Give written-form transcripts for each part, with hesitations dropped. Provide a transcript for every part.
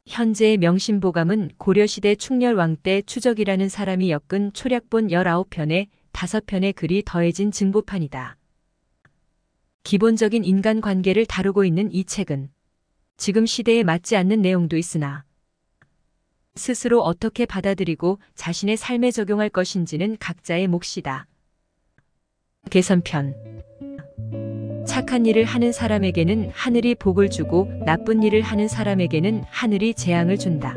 현재의 명심보감은 고려시대 충렬왕 때 추적이라는 사람이 엮은 초략본 19편에 5편의 글이 더해진 증보판이다. 기본적인 인간관계를 다루고 있는 이 책은 지금 시대에 맞지 않는 내용도 있으나 스스로 어떻게 받아들이고 자신의 삶에 적용할 것인지는 각자의 몫이다. 개선편. 착한 일을 하는 사람에게는 하늘이 복을 주고 나쁜 일을 하는 사람에게는 하늘이 재앙을 준다.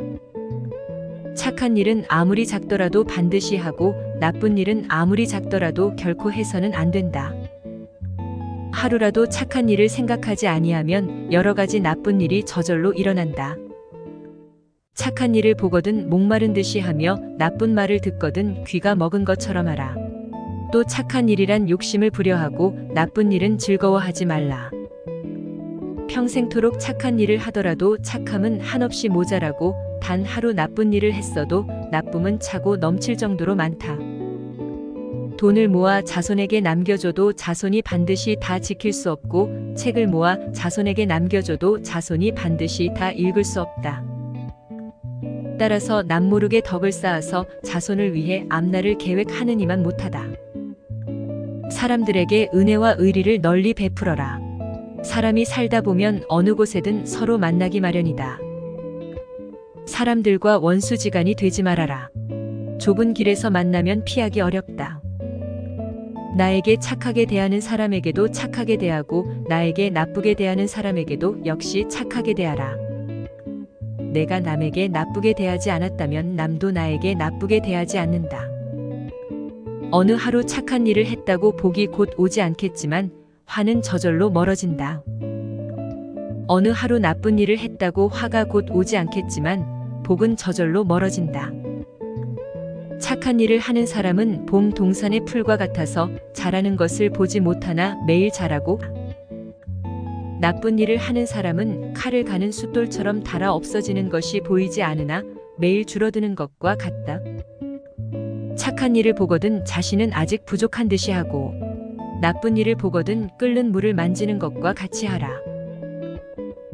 착한 일은 아무리 작더라도 반드시 하고 나쁜 일은 아무리 작더라도 결코 해서는 안 된다. 하루라도 착한 일을 생각하지 아니하면 여러 가지 나쁜 일이 저절로 일어난다. 착한 일을 보거든 목마른 듯이 하며 나쁜 말을 듣거든 귀가 먹은 것처럼 하라. 또 착한 일이란 욕심을 부려하고 나쁜 일은 즐거워하지 말라. 평생토록 착한 일을 하더라도 착함은 한없이 모자라고 단 하루 나쁜 일을 했어도 나쁨은 차고 넘칠 정도로 많다. 돈을 모아 자손에게 남겨줘도 자손이 반드시 다 지킬 수 없고 책을 모아 자손에게 남겨줘도 자손이 반드시 다 읽을 수 없다. 따라서 남모르게 덕을 쌓아서 자손을 위해 앞날을 계획하느니만 못하다. 사람들에게 은혜와 의리를 널리 베풀어라. 사람이 살다 보면 어느 곳에든 서로 만나기 마련이다. 사람들과 원수지간이 되지 말아라. 좁은 길에서 만나면 피하기 어렵다. 나에게 착하게 대하는 사람에게도 착하게 대하고 나에게 나쁘게 대하는 사람에게도 역시 착하게 대하라. 내가 남에게 나쁘게 대하지 않았다면 남도 나에게 나쁘게 대하지 않는다. 어느 하루 착한 일을 했다고 복이 곧 오지 않겠지만 화는 저절로 멀어진다. 어느 하루 나쁜 일을 했다고 화가 곧 오지 않겠지만 복은 저절로 멀어진다. 착한 일을 하는 사람은 봄 동산의 풀과 같아서 자라는 것을 보지 못하나 매일 자라고, 나쁜 일을 하는 사람은 칼을 가는 숫돌처럼 닳아 없어지는 것이 보이지 않으나 매일 줄어드는 것과 같다. 착한 일을 보거든 자신은 아직 부족한 듯이 하고 나쁜 일을 보거든 끓는 물을 만지는 것과 같이 하라.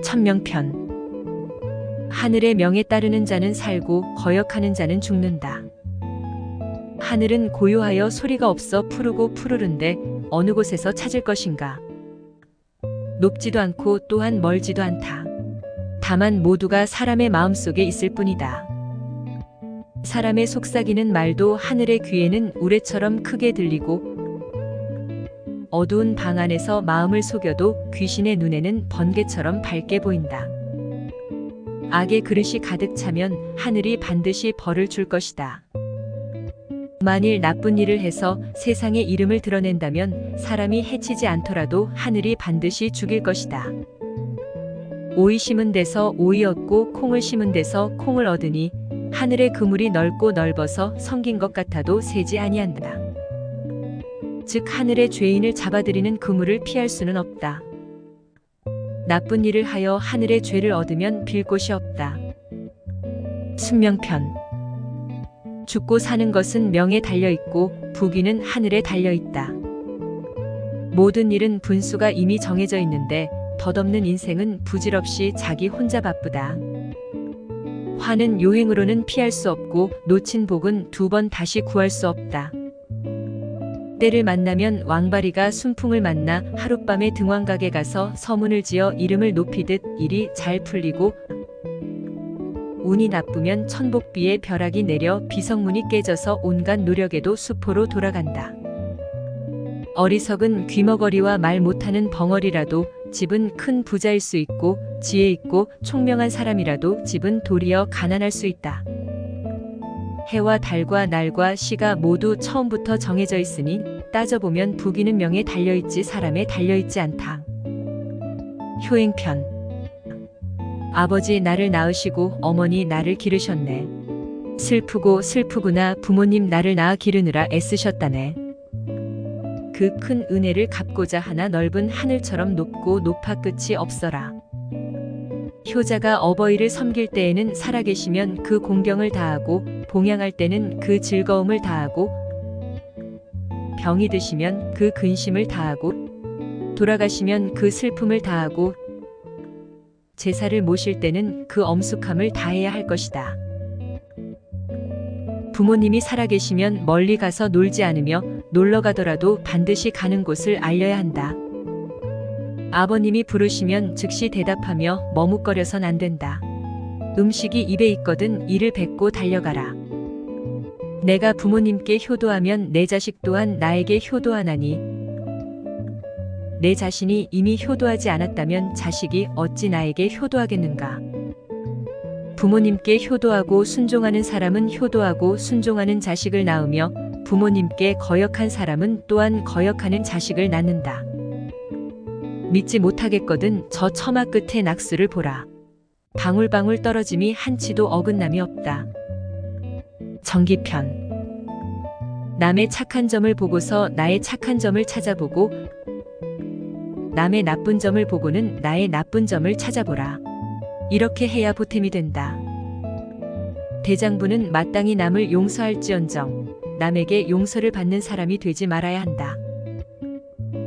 천명편. 하늘의 명에 따르는 자는 살고 거역하는 자는 죽는다. 하늘은 고요하여 소리가 없어 푸르고 푸르른데 어느 곳에서 찾을 것인가. 높지도 않고 또한 멀지도 않다. 다만 모두가 사람의 마음속에 있을 뿐이다. 사람의 속삭이는 말도 하늘의 귀에는 우레처럼 크게 들리고 어두운 방 안에서 마음을 속여도 귀신의 눈에는 번개처럼 밝게 보인다. 악의 그릇이 가득 차면 하늘이 반드시 벌을 줄 것이다. 만일 나쁜 일을 해서 세상의 이름을 드러낸다면 사람이 해치지 않더라도 하늘이 반드시 죽일 것이다. 오이 심은 데서 오이 얻고 콩을 심은 데서 콩을 얻으니 하늘의 그물이 넓고 넓어서 성긴 것 같아도 새지 아니한다. 즉 하늘의 죄인을 잡아들이는 그물을 피할 수는 없다. 나쁜 일을 하여 하늘의 죄를 얻으면 빌 곳이 없다. 순명편. 죽고 사는 것은 명에 달려있고 부귀는 하늘에 달려있다. 모든 일은 분수가 이미 정해져 있는데 덧없는 인생은 부질없이 자기 혼자 바쁘다. 화는 요행으로는 피할 수 없고 놓친 복은 2번 다시 구할 수 없다. 때를 만나면 왕바리가 순풍을 만나 하룻밤에 등왕각에 가서 서문을 지어 이름을 높이듯 일이 잘 풀리고 운이 나쁘면 천복비에 벼락이 내려 비성문이 깨져서 온갖 노력에도 수포로 돌아간다. 어리석은 귀머거리와 말 못하는 벙어리라도 집은 큰 부자일 수 있고 지혜 있고 총명한 사람이라도 집은 도리어 가난할 수 있다. 해와 달과 날과 시가 모두 처음부터 정해져 있으니 따져보면 부귀는 명에 달려있지 사람에 달려있지 않다. 효행편. 아버지 나를 낳으시고 어머니 나를 기르셨네. 슬프고 슬프구나 부모님 나를 낳아 기르느라 애쓰셨다네. 그 큰 은혜를 갚고자 하나 넓은 하늘처럼 높고 높아 끝이 없어라. 효자가 어버이를 섬길 때에는 살아계시면 그 공경을 다하고 봉양할 때는 그 즐거움을 다하고 병이 드시면 그 근심을 다하고 돌아가시면 그 슬픔을 다하고 제사를 모실 때는 그 엄숙함을 다해야 할 것이다. 부모님이 살아계시면 멀리 가서 놀지 않으며 놀러 가더라도 반드시 가는 곳을 알려야 한다. 아버님이 부르시면 즉시 대답하며 머뭇거려선 안 된다. 음식이 입에 있거든 이를 뱉고 달려가라. 내가 부모님께 효도하면 내 자식 또한 나에게 효도하나니 내 자신이 이미 효도하지 않았다면 자식이 어찌 나에게 효도하겠는가. 부모님께 효도하고 순종하는 사람은 효도하고 순종하는 자식을 낳으며 부모님께 거역한 사람은 또한 거역하는 자식을 낳는다. 믿지 못하겠거든 저 처마 끝에 낙수를 보라. 방울방울 떨어짐이 한치도 어긋남이 없다. 정기편. 남의 착한 점을 보고서 나의 착한 점을 찾아보고 남의 나쁜 점을 보고는 나의 나쁜 점을 찾아보라. 이렇게 해야 보탬이 된다. 대장부는 마땅히 남을 용서할지언정 남에게 용서를 받는 사람이 되지 말아야 한다.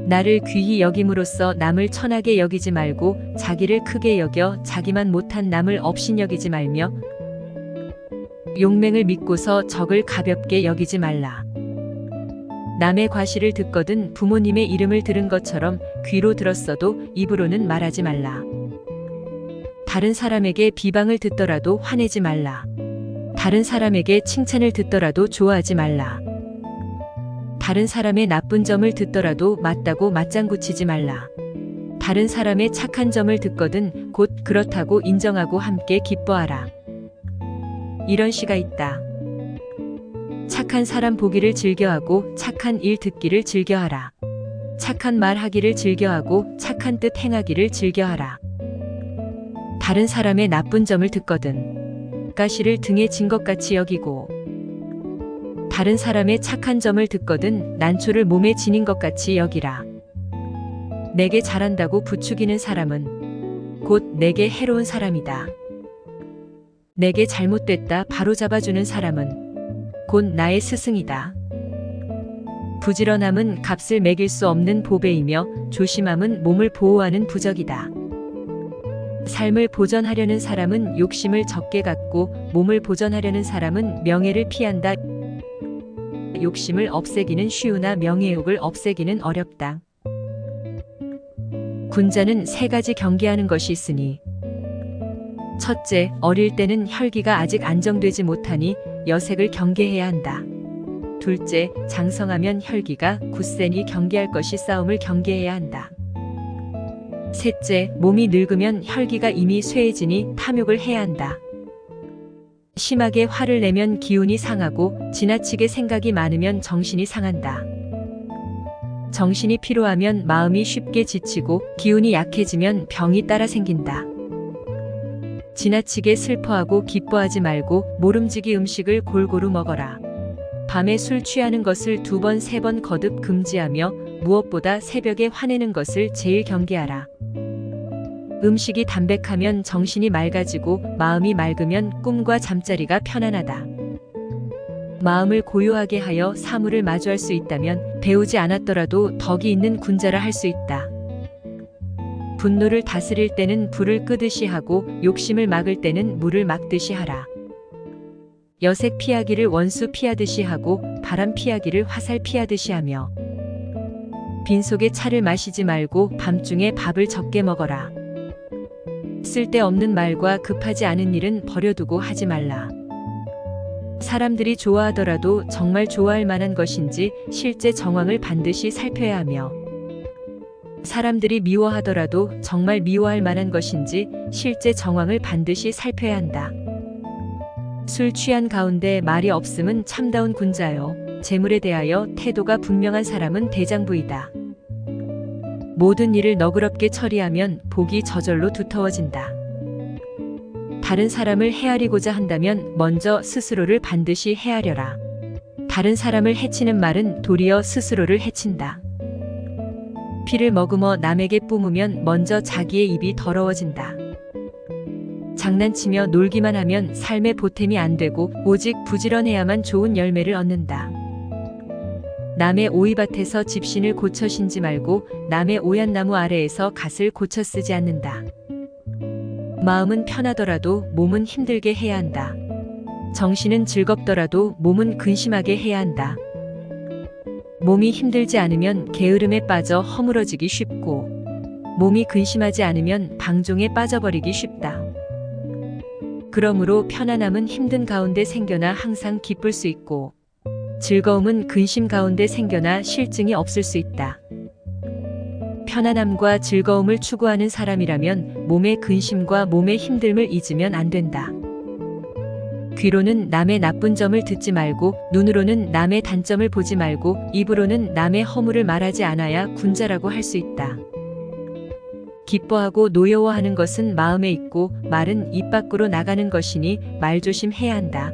나를 귀히 여김으로써 남을 천하게 여기지 말고 자기를 크게 여겨 자기만 못한 남을 업신여기지 말며 용맹을 믿고서 적을 가볍게 여기지 말라. 남의 과시를 듣거든 부모님의 이름을 들은 것처럼 귀로 들었어도 입으로는 말하지 말라. 다른 사람에게 비방을 듣더라도 화내지 말라. 다른 사람에게 칭찬을 듣더라도 좋아하지 말라. 다른 사람의 나쁜 점을 듣더라도 맞다고 맞장구 치지 말라. 다른 사람의 착한 점을 듣거든 곧 그렇다고 인정하고 함께 기뻐하라. 이런 시가 있다. 착한 사람 보기를 즐겨하고 착한 일 듣기를 즐겨하라. 착한 말 하기를 즐겨하고 착한 뜻 행하기를 즐겨하라. 다른 사람의 나쁜 점을 듣거든 가시를 등에 진 것 같이 여기고 다른 사람의 착한 점을 듣거든 난초를 몸에 지닌 것 같이 여기라. 내게 잘한다고 부추기는 사람은 곧 내게 해로운 사람이다. 내게 잘못됐다 바로잡아주는 사람은 곧 나의 스승이다. 부지런함은 값을 매길 수 없는 보배이며 조심함은 몸을 보호하는 부적이다. 삶을 보전하려는 사람은 욕심을 적게 갖고 몸을 보전하려는 사람은 명예를 피한다. 욕심을 없애기는 쉬우나 명예욕을 없애기는 어렵다. 군자는 세 가지 경계하는 것이 있으니 첫째, 어릴 때는 혈기가 아직 안정되지 못하니 여색을 경계해야 한다. 둘째, 장성하면 혈기가 굳세니 경계할 것이 싸움을 경계해야 한다. 셋째, 몸이 늙으면 혈기가 이미 쇠해지니 탐욕을 해야 한다. 심하게 화를 내면 기운이 상하고 지나치게 생각이 많으면 정신이 상한다. 정신이 피로하면 마음이 쉽게 지치고 기운이 약해지면 병이 따라 생긴다. 지나치게 슬퍼하고 기뻐하지 말고 모름지기 음식을 골고루 먹어라. 밤에 술 취하는 것을 2번, 3번 거듭 금지하며 무엇보다 새벽에 화내는 것을 제일 경계하라. 음식이 담백하면 정신이 맑아지고 마음이 맑으면 꿈과 잠자리가 편안하다. 마음을 고요하게 하여 사물을 마주할 수 있다면 배우지 않았더라도 덕이 있는 군자라 할 수 있다. 분노를 다스릴 때는 불을 끄듯이 하고 욕심을 막을 때는 물을 막듯이 하라. 여색 피하기를 원수 피하듯이 하고 바람 피하기를 화살 피하듯이 하며 빈속에 차를 마시지 말고 밤중에 밥을 적게 먹어라. 쓸데없는 말과 급하지 않은 일은 버려두고 하지 말라. 사람들이 좋아하더라도 정말 좋아할 만한 것인지 실제 정황을 반드시 살펴야 하며 사람들이 미워하더라도 정말 미워할 만한 것인지 실제 정황을 반드시 살펴야 한다. 술 취한 가운데 말이 없음은 참다운 군자요. 재물에 대하여 태도가 분명한 사람은 대장부이다. 모든 일을 너그럽게 처리하면 복이 저절로 두터워진다. 다른 사람을 헤아리고자 한다면 먼저 스스로를 반드시 헤아려라. 다른 사람을 해치는 말은 도리어 스스로를 해친다. 피를 머금어 남에게 뿜으면 먼저 자기의 입이 더러워진다. 장난치며 놀기만 하면 삶의 보탬이 안 되고 오직 부지런해야만 좋은 열매를 얻는다. 남의 오이밭에서 집신을 고쳐 신지 말고 남의 오얏나무 아래에서 갓을 고쳐 쓰지 않는다. 마음은 편하더라도 몸은 힘들게 해야 한다. 정신은 즐겁더라도 몸은 근심하게 해야 한다. 몸이 힘들지 않으면 게으름에 빠져 허물어지기 쉽고, 몸이 근심하지 않으면 방종에 빠져버리기 쉽다. 그러므로 편안함은 힘든 가운데 생겨나 항상 기쁠 수 있고, 즐거움은 근심 가운데 생겨나 실증이 없을 수 있다. 편안함과 즐거움을 추구하는 사람이라면 몸의 근심과 몸의 힘듦을 잊으면 안 된다. 귀로는 남의 나쁜 점을 듣지 말고, 눈으로는 남의 단점을 보지 말고, 입으로는 남의 허물을 말하지 않아야 군자라고 할 수 있다. 기뻐하고 노여워하는 것은 마음에 있고, 말은 입 밖으로 나가는 것이니 말조심해야 한다.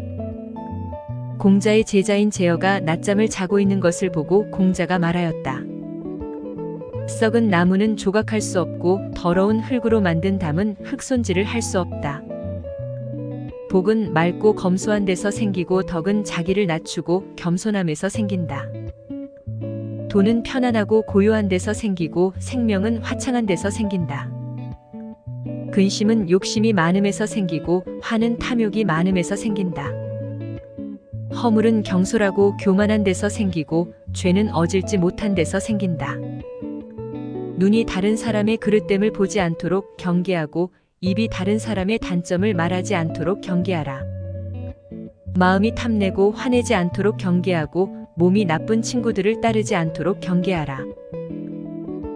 공자의 제자인 제어가 낮잠을 자고 있는 것을 보고 공자가 말하였다. 썩은 나무는 조각할 수 없고, 더러운 흙으로 만든 담은 흙손질을 할 수 없다. 복은 맑고 검소한 데서 생기고, 덕은 자기를 낮추고 겸손함에서 생긴다. 돈은 편안하고 고요한 데서 생기고, 생명은 화창한 데서 생긴다. 근심은 욕심이 많음에서 생기고, 화는 탐욕이 많음에서 생긴다. 허물은 경솔하고 교만한 데서 생기고, 죄는 어질지 못한 데서 생긴다. 눈이 다른 사람의 그릇됨을 보지 않도록 경계하고, 입이 다른 사람의 단점을 말하지 않도록 경계하라. 마음이 탐내고 화내지 않도록 경계하고, 몸이 나쁜 친구들을 따르지 않도록 경계하라.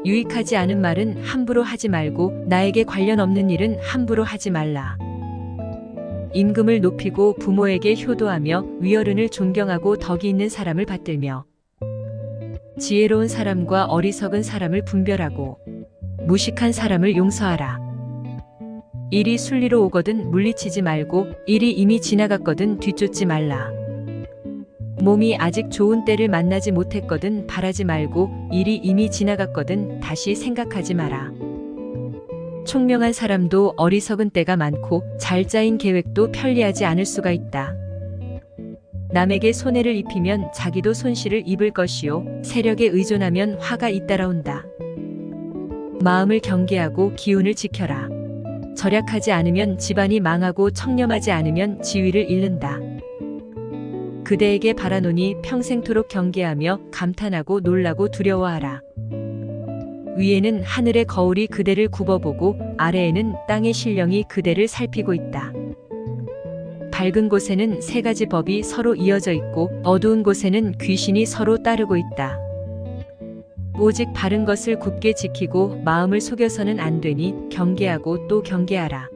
유익하지 않은 말은 함부로 하지 말고, 나에게 관련 없는 일은 함부로 하지 말라. 임금을 높이고 부모에게 효도하며, 위어른을 존경하고 덕이 있는 사람을 받들며, 지혜로운 사람과 어리석은 사람을 분별하고, 무식한 사람을 용서하라. 일이 순리로 오거든 물리치지 말고, 일이 이미 지나갔거든 뒤쫓지 말라. 몸이 아직 좋은 때를 만나지 못했거든 바라지 말고, 일이 이미 지나갔거든 다시 생각하지 마라. 총명한 사람도 어리석은 때가 많고, 잘 짜인 계획도 편리하지 않을 수가 있다. 남에게 손해를 입히면 자기도 손실을 입을 것이요, 세력에 의존하면 화가 잇따라온다. 마음을 경계하고 기운을 지켜라. 절약하지 않으면 집안이 망하고, 청렴하지 않으면 지위를 잃는다. 그대에게 바라노니 평생토록 경계하며 감탄하고 놀라고 두려워하라. 위에는 하늘의 거울이 그대를 굽어보고, 아래에는 땅의 신령이 그대를 살피고 있다. 밝은 곳에는 세 가지 법이 서로 이어져 있고, 어두운 곳에는 귀신이 서로 따르고 있다. 오직 바른 것을 굳게 지키고 마음을 속여서는 안 되니 경계하고 또 경계하라.